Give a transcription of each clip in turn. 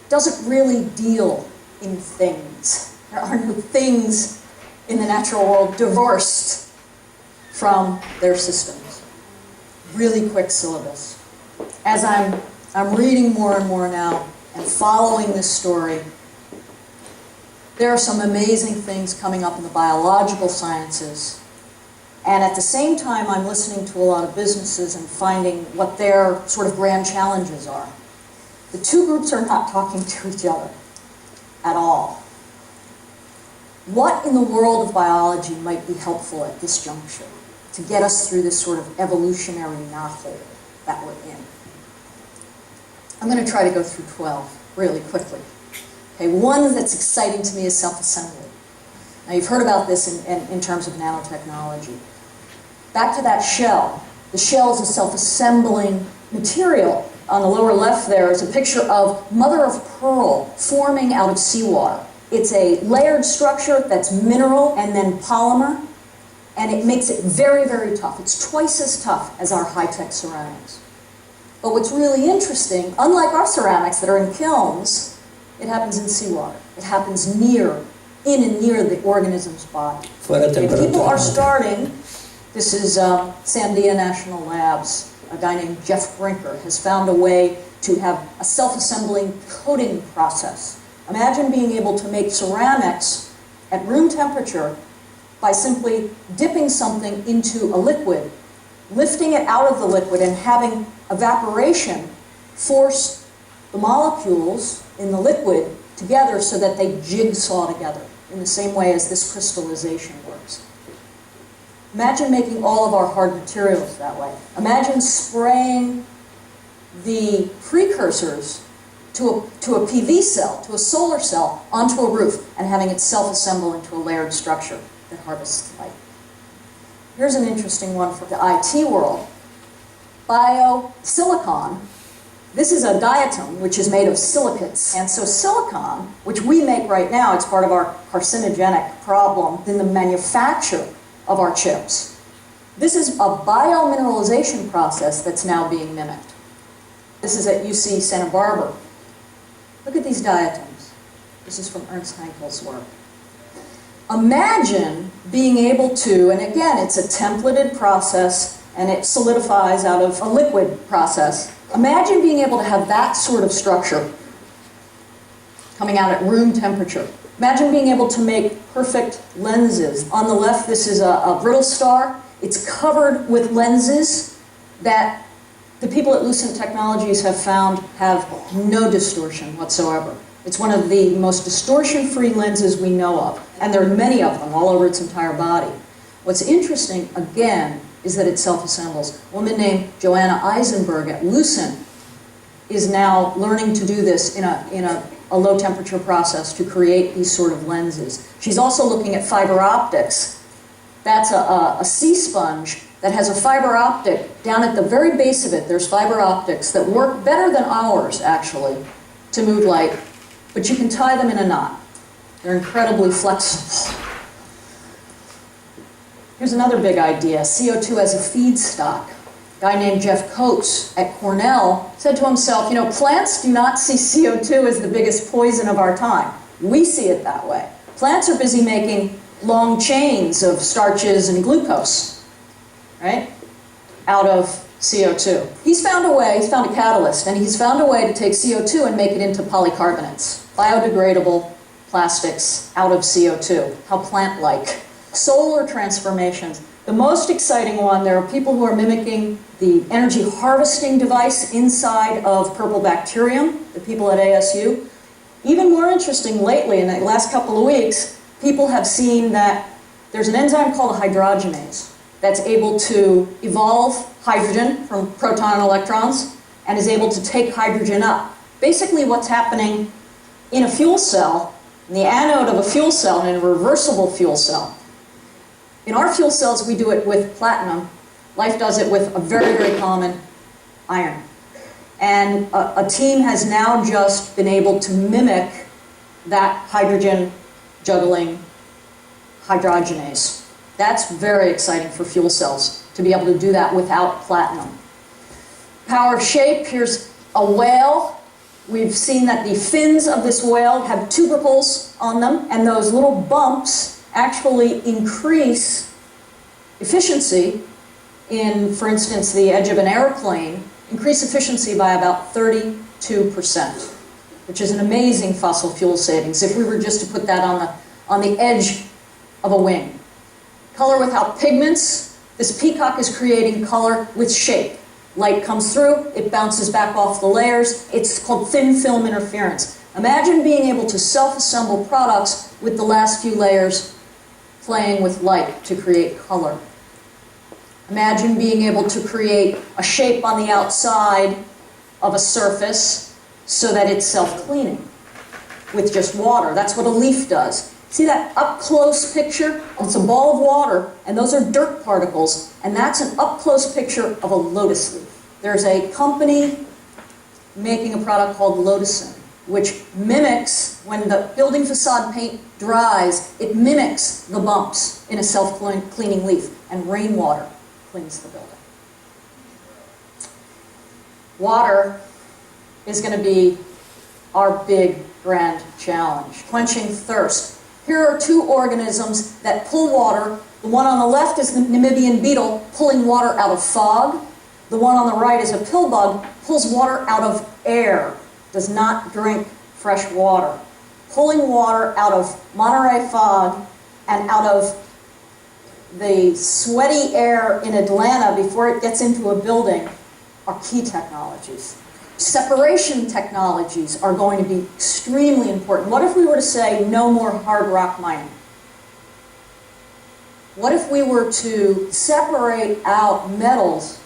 doesn't really deal in things. There are no things in the natural world divorced from their systems. Really quick syllabus. As I'm reading more and more now and following this story, there are some amazing things coming up in the biological sciences. And at the same time, I'm listening to a lot of businesses and finding what their sort of grand challenges are. The two groups are not talking to each other at all. What in the world of biology might be helpful at this juncture to get us through this sort of evolutionary knothole that we're in? I'm going to try to go through 12 really quickly. Okay, one that's exciting to me is self-assembly. Now you've heard about this in terms of nanotechnology. Back to that shell. The shell is a self-assembling material. On the lower left there is a picture of mother of pearl forming out of seawater. It's a layered structure that's mineral and then polymer, and it makes it very, very tough. It's twice as tough as our high-tech ceramics. But what's really interesting, unlike our ceramics that are in kilns, it happens in seawater. It happens in and near the organism's body. People are starting, this is Sandia National Labs, a guy named Jeff Brinker has found a way to have a self-assembling coating process. Imagine being able to make ceramics at room temperature by simply dipping something into a liquid, lifting it out of the liquid and having evaporation force the molecules in the liquid together so that they jigsaw together in the same way as this crystallization works. Imagine making all of our hard materials that way. Imagine spraying the precursors to a PV cell, to a solar cell, onto a roof and having it self-assemble into a layered structure that harvests light. Here's an interesting one for the IT world. Biosilicon. This is a diatom, which is made of silicates. And so silicon, which we make right now, it's part of our carcinogenic problem in the manufacture of our chips. This is a biomineralization process that's now being mimicked. This is at UC Santa Barbara. Look at these diatoms. This is from Ernst Hankel's work. Imagine being able to, and again, it's a templated process and it solidifies out of a liquid process. Imagine being able to have that sort of structure coming out at room temperature. Imagine being able to make perfect lenses. On the left, this is a brittle star. It's covered with lenses that the people at Lucent Technologies have found have no distortion whatsoever. It's one of the most distortion-free lenses we know of, and there are many of them all over its entire body. What's interesting, again, is that it self-assembles. A woman named Joanna Eisenberg at Lucent is now learning to do this in a low-temperature process to create these sort of lenses. She's also looking at fiber optics. That's a sea sponge that has a fiber optic. Down at the very base of it, there's fiber optics that work better than ours, actually, to move light. But you can tie them in a knot. They're incredibly flexible. Here's another big idea, CO2 as a feedstock. A guy named Jeff Coates at Cornell said to himself, you know, plants do not see CO2 as the biggest poison of our time. We see it that way. Plants are busy making long chains of starches and glucose, right, out of CO2. He's found a catalyst, and he's found a way to take CO2 and make it into polycarbonates, biodegradable plastics out of CO2. How plant-like. Solar transformations. The most exciting one, there are people who are mimicking the energy harvesting device inside of purple bacterium, the people at ASU. Even more interesting lately, in the last couple of weeks, people have seen that there's an enzyme called a hydrogenase that's able to evolve hydrogen from proton and electrons and is able to take hydrogen up. Basically what's happening in a fuel cell, in the anode of a fuel cell, and in a reversible fuel cell. In our fuel cells, we do it with platinum. Life does it with a very, very common iron. And a team has now just been able to mimic that hydrogen juggling hydrogenase. That's very exciting for fuel cells, to be able to do that without platinum. Power of shape, here's a whale We've seen that the fins of this whale have tubercles on them, and those little bumps actually increase efficiency in, for instance, the edge of an airplane, increase efficiency by about 32%, which is an amazing fossil fuel savings if we were just to put that on the edge of a wing. Color without pigments. This peacock is creating color with shape. Light comes through, it bounces back off the layers. It's called thin film interference. Imagine being able to self-assemble products with the last few layers playing with light to create color. Imagine being able to create a shape on the outside of a surface so that it's self-cleaning with just water. That's what a leaf does. See that up-close picture? It's a ball of water, and those are dirt particles, and that's an up-close picture of a lotus leaf. There's a company making a product called Lotusin, which mimics, when the building facade paint dries, it mimics the bumps in a self-cleaning leaf, and rainwater cleans the building. Water is going to be our big, grand challenge. Quenching thirst. Here are two organisms that pull water. The one on the left is the Namibian beetle, pulling water out of fog. The one on the right is a pill bug, pulls water out of air, does not drink fresh water. Pulling water out of Monterey fog and out of the sweaty air in Atlanta before it gets into a building are key technologies. Separation technologies are going to be extremely important. What if we were to say no more hard rock mining? What if we were to separate out metals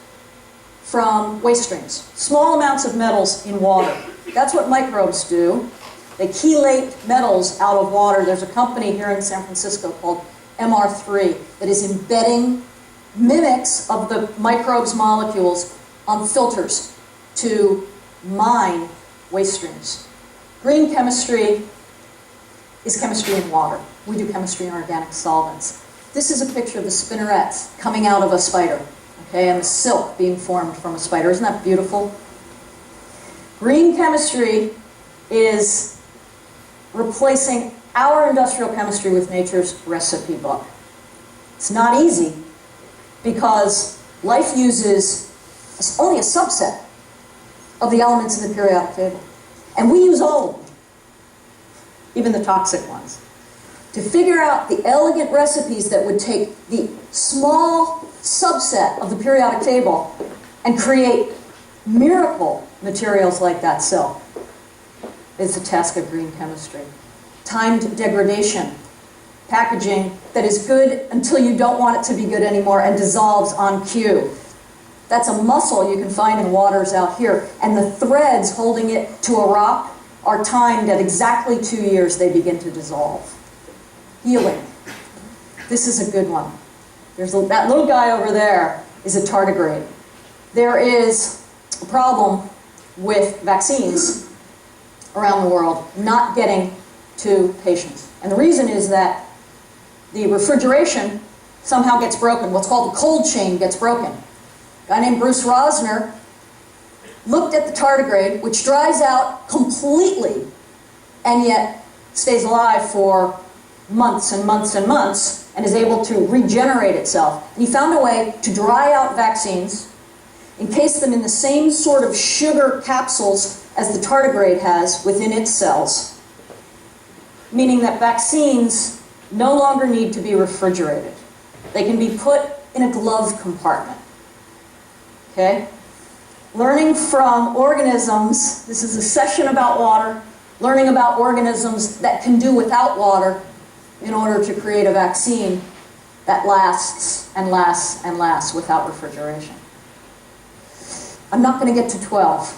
from waste streams? Small amounts of metals in water. That's what microbes do. They chelate metals out of water. There's a company here in San Francisco called MR3 that is embedding mimics of the microbes' molecules on filters to mine waste streams. Green chemistry is chemistry in water. We do chemistry in organic solvents. This is a picture of the spinnerets coming out of a spider, okay, and the silk being formed from a spider. Isn't that beautiful? Green chemistry is replacing our industrial chemistry with nature's recipe book. It's not easy because life uses only a subset of the elements in the periodic table. And we use all of them, even the toxic ones. To figure out the elegant recipes that would take the small subset of the periodic table and create miracle materials like that silk is the task of green chemistry. Timed degradation, packaging that is good until you don't want it to be good anymore and dissolves on cue. That's a mussel you can find in waters out here, and the threads holding it to a rock are timed at exactly 2 years they begin to dissolve. Healing. This is a good one. That little guy over there is a tardigrade. There is a problem with vaccines around the world not getting to patients. And the reason is that the refrigeration somehow gets broken. What's called the cold chain gets broken. A guy named Bruce Rosner looked at the tardigrade, which dries out completely and yet stays alive for months and months and months and is able to regenerate itself. And he found a way to dry out vaccines, encase them in the same sort of sugar capsules as the tardigrade has within its cells, meaning that vaccines no longer need to be refrigerated. They can be put in a glove compartment. Okay? Learning from organisms, this is a session about water, learning about organisms that can do without water in order to create a vaccine that lasts and lasts and lasts without refrigeration. I'm not going to get to 12.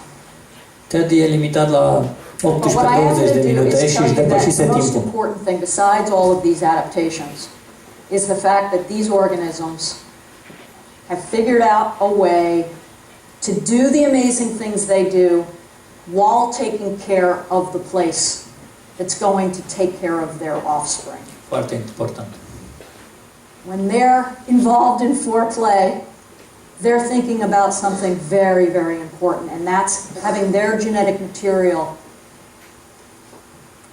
Ted e limitat la 18-20 de minute și își depășise timpul. The most timpul. important thing, besides all of these adaptations, is the fact that these organisms have figured out a way to do the amazing things they do while taking care of the place that's going to take care of their offspring. Foarte important. When they're involved in foreplay, they're thinking about something very, very important, and that's having their genetic material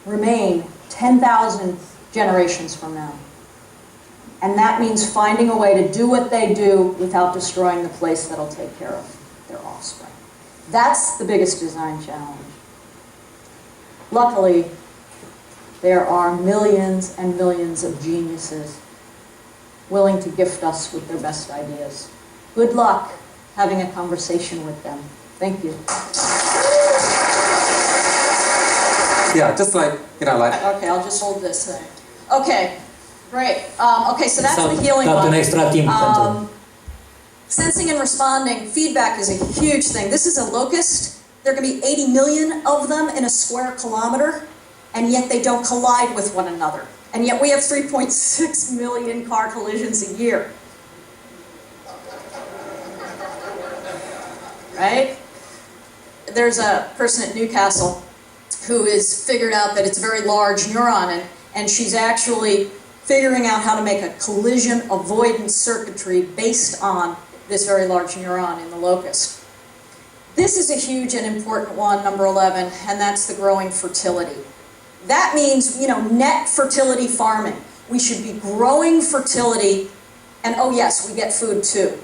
remain 10,000 generations from now. And that means finding a way to do what they do without destroying the place that'll take care of their offspring. That's the biggest design challenge. Luckily, there are millions and millions of geniuses willing to gift us with their best ideas. Good luck having a conversation with them. Thank you. Yeah, just like, you know, like... Okay, I'll just hold this thing. Okay, great. Okay, so that's the healing one. Sensing and responding, feedback is a huge thing. This is a locust. There can be 80 million of them in a square kilometer, and yet they don't collide with one another. And yet we have 3.6 million car collisions a year. Right? There's a person at Newcastle who has figured out that it's a very large neuron, and she's actually figuring out how to make a collision avoidance circuitry based on this very large neuron in the locust. This is a huge and important one, number 11, and that's the growing fertility. That means, you know, net fertility farming. We should be growing fertility, and oh yes, we get food too,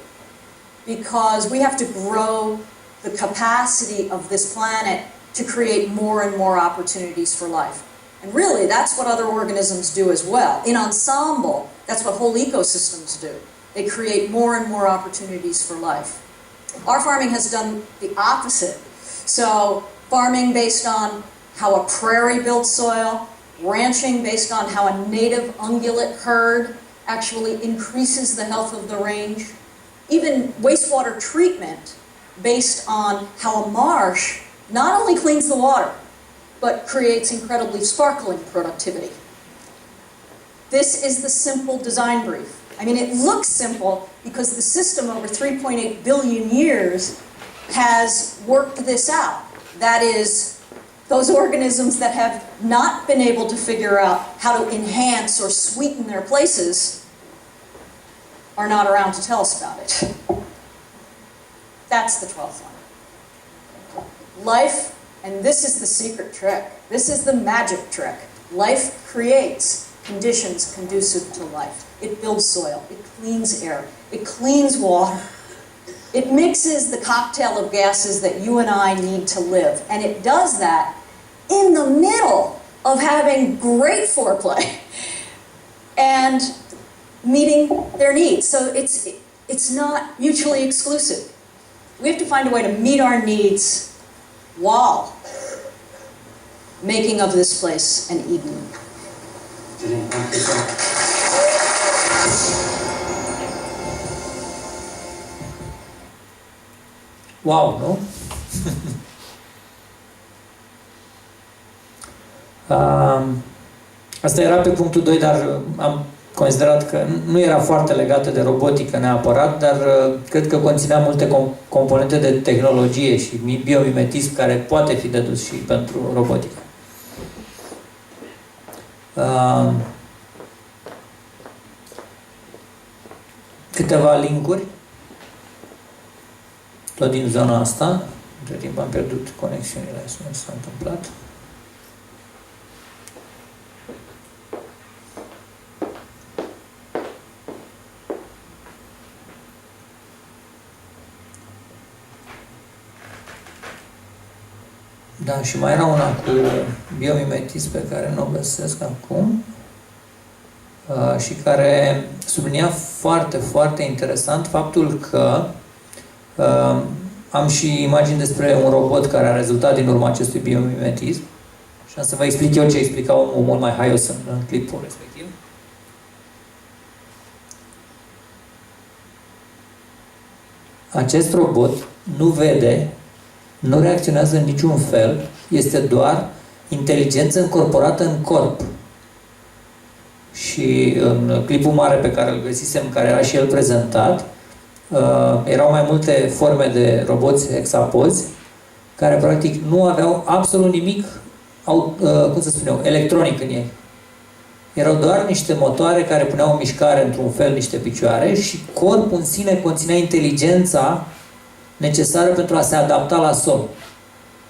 because we have to grow the capacity of this planet to create more and more opportunities for life. And really, that's what other organisms do as well. In ensemble, that's what whole ecosystems do. They create more and more opportunities for life. Our farming has done the opposite. So farming based on how a prairie builds soil, ranching based on how a native ungulate herd actually increases the health of the range, even wastewater treatment based on how a marsh not only cleans the water, but creates incredibly sparkling productivity. This is the simple design brief. I mean, it looks simple because the system over 3.8 billion years has worked this out. That is, those organisms that have not been able to figure out how to enhance or sweeten their places are not around to tell us about it. That's the 12th one. Life, and this is the secret trick. This is the magic trick. Life creates conditions conducive to life. It builds soil, it cleans air, it cleans water. It mixes the cocktail of gases that you and I need to live. And it does that in the middle of having great foreplay and meeting their needs. So it's not mutually exclusive. We have to find a way to meet our needs while making of this place an Eden. Wow, nu? Asta era pe punctul 2, dar am considerat că nu era foarte legată de robotică neapărat, dar cred că conținea multe componente de tehnologie și biomimetism care poate fi dedus și pentru robotică. Câteva linkuri tot din zona asta. Între timp am pierdut conexiunile, asta nu s-a întâmplat. Da, și mai era una cu biomimetism pe care nu o găsesc acum și care sublinia foarte, foarte interesant faptul că am și imagini despre un robot care a rezultat din urma acestui biomimetism și am să vă explic eu ce explica omul mult mai haios în clipul respectiv. Acest robot nu vede, nu reacționează în niciun fel, este doar inteligență încorporată în corp. Și în clipul mare pe care îl găsisem, care era și el prezentat, erau mai multe forme de roboți hexapozi care practic nu aveau absolut nimic, cum să spun eu, electronic în ei. erau doar niște motoare care puneau în mișcare într-un fel niște picioare și corpul în sine conținea inteligența necesară pentru a se adapta la sol.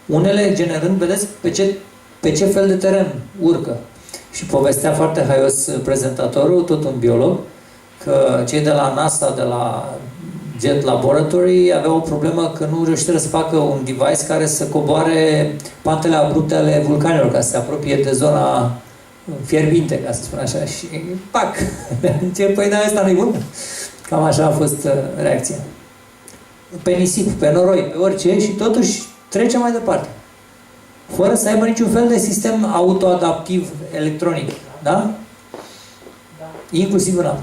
Unele generând, vedeți, pe ce fel de teren urcă. Și povestea foarte haios prezentatorul, tot un biolog, că cei de la NASA, de la Jet Laboratory, aveau o problemă că nu reușiseră să facă un device care să coboare pantele abrupte ale vulcanilor, ca să se apropie de zona fierbinte, ca să spun așa, și pac! Păi da, ăsta nu-i bun. Cam așa a fost reacția. Pe nisip, pe noroi, pe orice, și totuși trece mai departe. Fără să aibă niciun fel de sistem autoadaptiv electronic. Da? Da. Inclusiv în apă.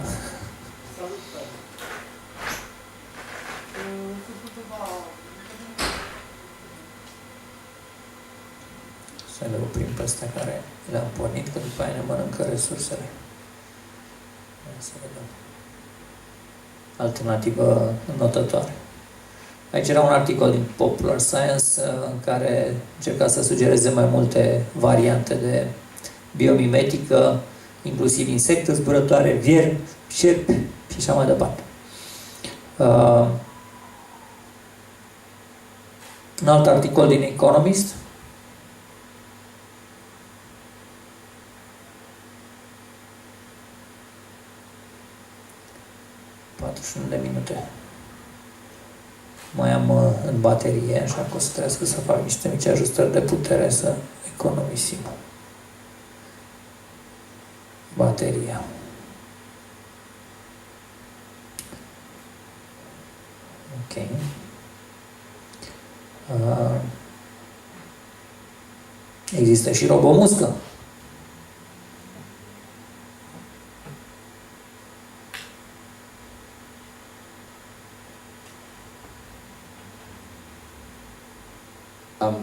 Să le oprim pe astea care le-am pornit, că după aia ne mănâncă resursele. Să vedem. Alternativă notătoare. Aici era un articol din Popular Science în care încerca să sugereze mai multe variante de biomimetică, inclusiv insecte zburătoare, vieri, șerpi și așa mai departe. Un alt articol din Economist. De minute. Mai am în baterie, așa că o să trebuie să fac niște mici ajustări de putere să economisim bateria. Ok. Există și robomuscă.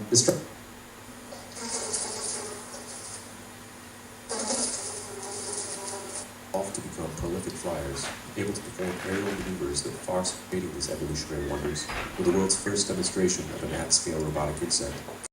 This Evolved to become prolific flyers, able to perform aerial maneuvers that far surpassed these evolutionary wonders, with the world's first demonstration of an at-scale robotic insect